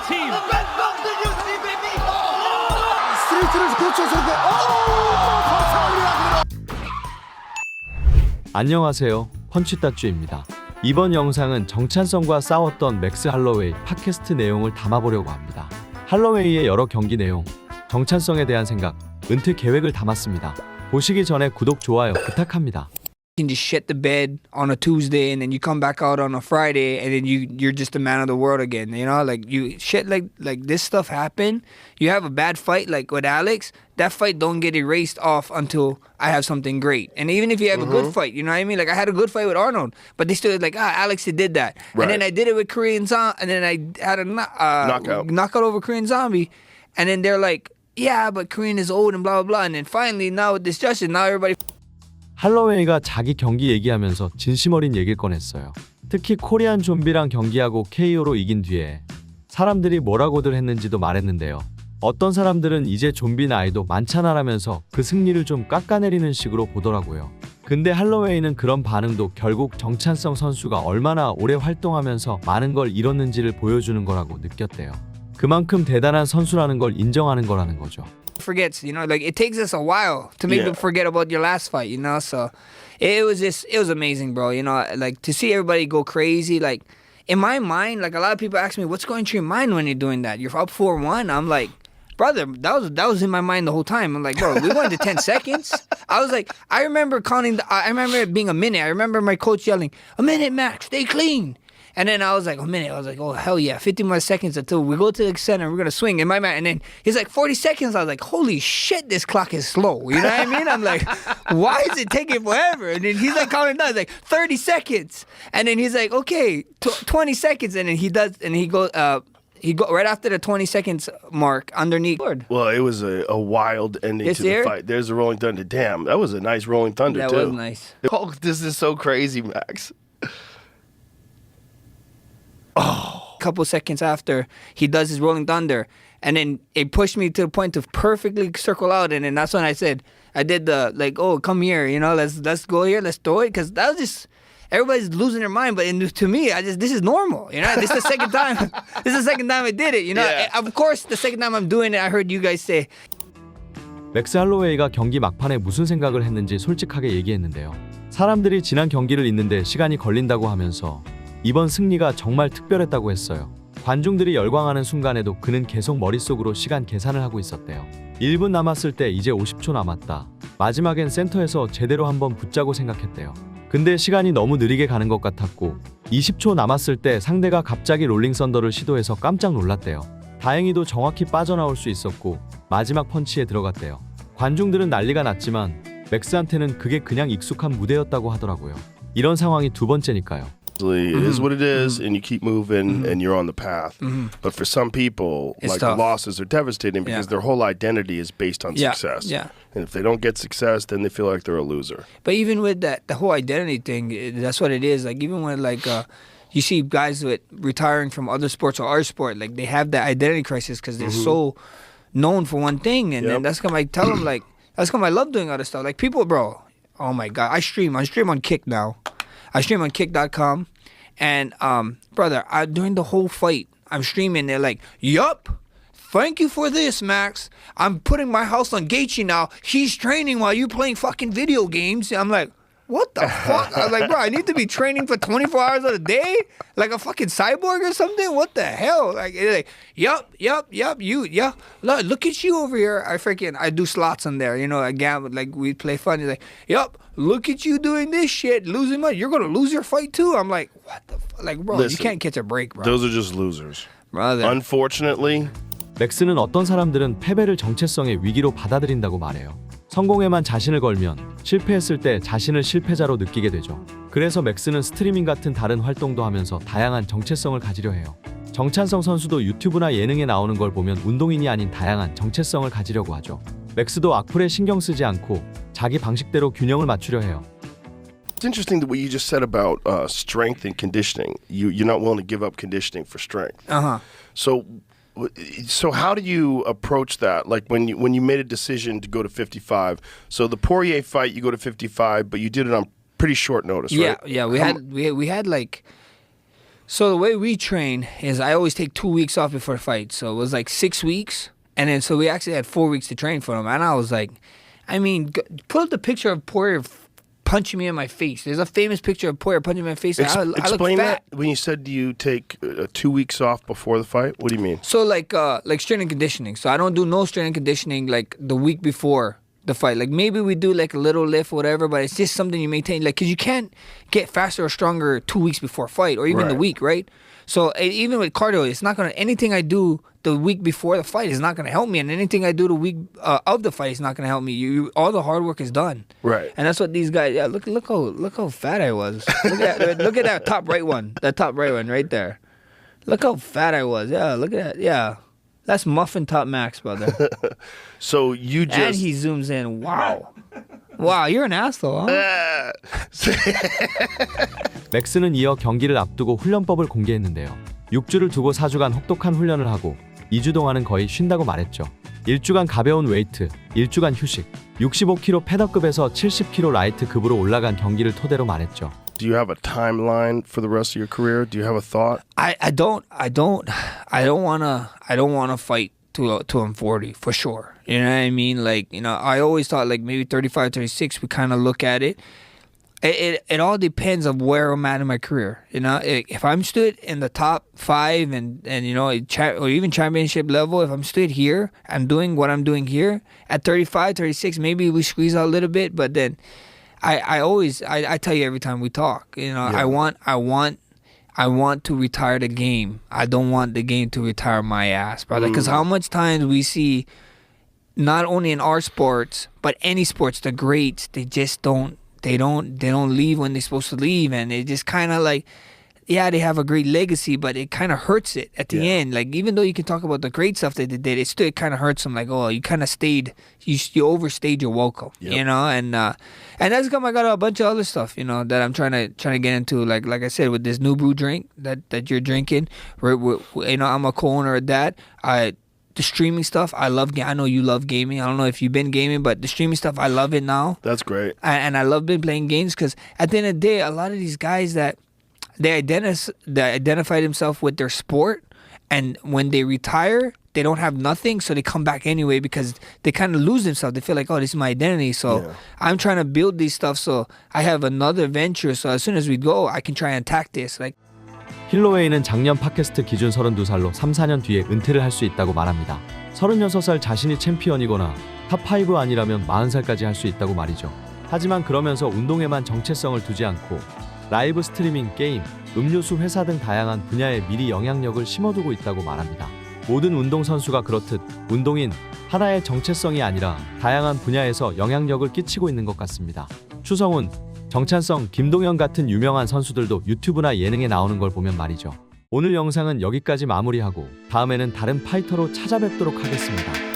team. 스트레이트를 고쳐서 감사합니다. 안녕하세요. 펀치따쭈입니다. 이번 영상은 정찬성과 싸웠던 맥스 할로웨이 팟캐스트 내용을 담아보려고 합니다. 할로웨이의 여러 경기 내용, 정찬성에 대한 생각, 은퇴 계획을 담았습니다. 보시기 전에 구독, 좋아요 부탁합니다. You can just shit the bed on a Tuesday and then you come back out on a Friday and then you're just a man of the world again. You know, like you shit like this stuff happen. You have a bad fight like with Alex, that fight don't get erased off until I have something great. And even if you have a good fight, you know what I mean? Like I had a good fight with Arnold, but they still like, Alex did that. Right. And then I did it with Korean Zombie, and then I had a knockout over Korean Zombie, and then they're like, yeah, but Korean is old and blah blah blah. And then finally now with this judging, now everybody. 할로웨이가 자기 경기 얘기하면서 진심 어린 얘기를 꺼냈어요. 특히 코리안 좀비랑 경기하고 KO로 이긴 뒤에 사람들이 뭐라고들 했는지도 말했는데요. 어떤 사람들은 이제 좀비 나이도 많잖아라면서 그 승리를 좀 깎아내리는 식으로 보더라고요. 근데 할로웨이는 그런 반응도 결국 정찬성 선수가 얼마나 오래 활동하면서 많은 걸 잃었는지를 보여주는 거라고 느꼈대요. 그만큼 대단한 선수라는 걸 인정하는 거라는 거죠. Forgets, you know, like it takes us a while to make them forget about your last fight, you know. So it was amazing, bro. You know, like to see everybody go crazy. Like in my mind, like a lot of people ask me, "What's going through your mind when you're doing that? You're up 4-1." I'm like, brother, that was in my mind the whole time. I'm like, bro, we went to 10 seconds. I was like, I remember counting. I remember it being a minute. I remember my coach yelling, "A minute, Max, stay clean." And then I was like, a minute. I was like, oh, hell yeah, 50 more seconds until we go to the center. We're going to swing. In my mind. And then he's like, 40 seconds. I was like, holy shit, this clock is slow. You know what I mean? I'm like, why is it taking forever? And then he's like counting down. He's like, 30 seconds. And then he's like, okay, 20 seconds. And then he goes right after the 20 seconds mark underneath. Well, it was a wild ending to the fight. There's the Rolling Thunder. Damn, that was a nice Rolling Thunder, that too. That was nice. Oh, this is so crazy, Max. A couple seconds after he does his Rolling Thunder, and then it pushed me to the point to perfectly circle out, and then that's when I said, I did the like, oh, come here, you know, let's go here, let's throw it, because that was just everybody's losing their mind. But to me, this is normal, you know. This is the second time. This is the second time I did it, you know. Yeah. Of course, the second time I'm doing it, I heard you guys say. 맥스 할로웨이가 경기 막판에 무슨 생각을 했는지 솔직하게 얘기했는데요. 사람들이 지난 경기를 잇는데 시간이 걸린다고 하면서 이번 승리가 정말 특별했다고 했어요. 관중들이 열광하는 순간에도 그는 계속 머릿속으로 시간 계산을 하고 있었대요. 1분 남았을 때 이제 50초 남았다. 마지막엔 센터에서 제대로 한번 붙자고 생각했대요. 근데 시간이 너무 느리게 가는 것 같았고 20초 남았을 때 상대가 갑자기 롤링 썬더를 시도해서 깜짝 놀랐대요. 다행히도 정확히 빠져나올 수 있었고 마지막 펀치에 들어갔대요. 관중들은 난리가 났지만 맥스한테는 그게 그냥 익숙한 무대였다고 하더라고요. 이런 상황이 두 번째니까요. It is what it is, and you keep moving, and you're on the path. But for some people, It's like tough. losses are devastating because their whole identity is based on success. Yeah. And if they don't get success, then they feel like they're a loser. But even with that, the whole identity thing, that's what it is. Like even when like you see guys with retiring from other sports or our sport, like they have that identity crisis because they're so known for one thing, and then that's come I tell them like that's come I love doing other stuff. Like people, bro. Oh my god, I stream on Kick now. I stream on Kick.com, and brother, during the whole fight, I'm streaming. They're like, "Yup, thank you for this, Max. I'm putting my house on Gaethje now. He's training while you're playing fucking video games." I'm like, what the fuck? I was like, bro, I need to be training for 24 hours of the day? Like a fucking cyborg or something? What the hell? Like, yup, look at you over here. I do slots on there, you know, again, like we play fun. He's like, yup, look at you doing this shit, losing money. You're going to lose your fight too? I'm like, what the fuck? Like, bro, Listen, you can't catch a break, bro. Those are just losers. Brother. Unfortunately, 맥스는 어떤 사람들은 패배를 정체성의 위기로 받아들인다고 말해요. 성공에만 자신을 걸면 실패했을 때 자신을 실패자로 느끼게 되죠. 그래서 맥스는 스트리밍 같은 다른 활동도 하면서 다양한 정체성을 가지려 해요. 정찬성 선수도 유튜브나 예능에 나오는 걸 보면 운동인이 아닌 다양한 정체성을 가지려고 하죠. 맥스도 악플에 신경 쓰지 않고 자기 방식대로 균형을 맞추려 해요. it's interesting what you just said about strength and conditioning. You're not willing to give up conditioning for strength. So how do you approach that? Like when you made a decision to go to 55. So the Poirier fight, you go to 55, but you did it on pretty short notice, right? Yeah. We had like So the way we train is I always take 2 weeks off before the fight. So it was like 6 weeks. And then so we actually had 4 weeks to train for him. And I was like, I mean, pull up the picture of Poirier punching me in my face. There's a famous picture of Poirier punching me in my face. I look Explain fat. that. When you said you take 2 weeks off before the fight, what do you mean? So like strength and conditioning. So I don't do no strength and conditioning like the week before the fight. Like maybe we do like a little lift or whatever, but it's just something you maintain. Like, cause you can't get faster or stronger 2 weeks before a fight or even the Right. week, right? So even with cardio, it's not gonna. Anything I do the week before the fight is not gonna help me, and anything I do the week of the fight is not gonna help me. All the hard work is done, Right. and that's what these guys. Yeah, look how fat I was. Look at that top right one. That top right one right there. Look how fat I was. Yeah, look at that. Yeah, that's Muffin Top Max, brother. So you And just he zooms in. Wow. Wow, you're an asshole, huh? 맥스는 이어 경기를 앞두고 훈련법을 공개했는데요. 6주를 두고 4주간 혹독한 훈련을 하고 2주 동안은 거의 쉰다고 말했죠. 1주간 가벼운 웨이트, 1주간 휴식, 65kg 패더급에서 70kg 라이트급으로 올라간 경기를 토대로 말했죠. Do you have a timeline for the rest of your career? Do you have a thought? I don't wanna fight till I'm 40 for sure. You know what I mean? Like, you know, I always thought like maybe 35, 36, we kind of look at it. It all depends on where I'm at in my career. You know, if I'm stood in the top 5 and you know, or even championship level, if I'm stood here, I'm doing what I'm doing here at 35, 36, maybe we squeeze out a little bit, but then I always tell you every time we talk, you know, Yeah. I want to retire the game. I don't want the game to retire my ass, brother. Because how much times we see, not only in our sports, but any sports, the greats, they just don't leave when they're supposed to leave, and it just kind of like, yeah, they have a great legacy, but it kind of hurts it at the Yeah. end. Like, even though you can talk about the great stuff that they did, it still kind of hurts them. Like, oh, you kind of you overstayed your welcome, Yep. you know. And that's come. I got a bunch of other stuff, you know, that I'm trying to get into. Like I said, with this new brew drink that you're drinking, you know, I'm a co-owner of that. The streaming stuff, I love. I know you love gaming. I don't know if you've been gaming, but the streaming stuff, I love it now. That's great. And I love been playing games because at the end of the day, a lot of these guys that they identify themselves with their sport, and when they retire, they don't have nothing, so they come back anyway because they kind of lose themselves. They feel like, oh, this is my identity. So Yeah. I'm trying to build these stuff, so I have another venture. So as soon as we go, I can try and attack this. Like. 힐로웨이는 작년 팟캐스트 기준 32살로 3, 4년 뒤에 은퇴를 할 수 있다고 말합니다. 36살 자신이 챔피언이거나 탑5 아니라면 40살까지 할 수 있다고 말이죠. 하지만 그러면서 운동에만 정체성을 두지 않고 라이브 스트리밍, 게임, 음료수 회사 등 다양한 분야에 미리 영향력을 심어두고 있다고 말합니다. 모든 운동선수가 그렇듯 운동인 하나의 정체성이 아니라 다양한 분야에서 영향력을 끼치고 있는 것 같습니다. 추성훈, 정찬성, 김동현 같은 유명한 선수들도 유튜브나 예능에 나오는 걸 보면 말이죠. 오늘 영상은 여기까지 마무리하고 다음에는 다른 파이터로 찾아뵙도록 하겠습니다.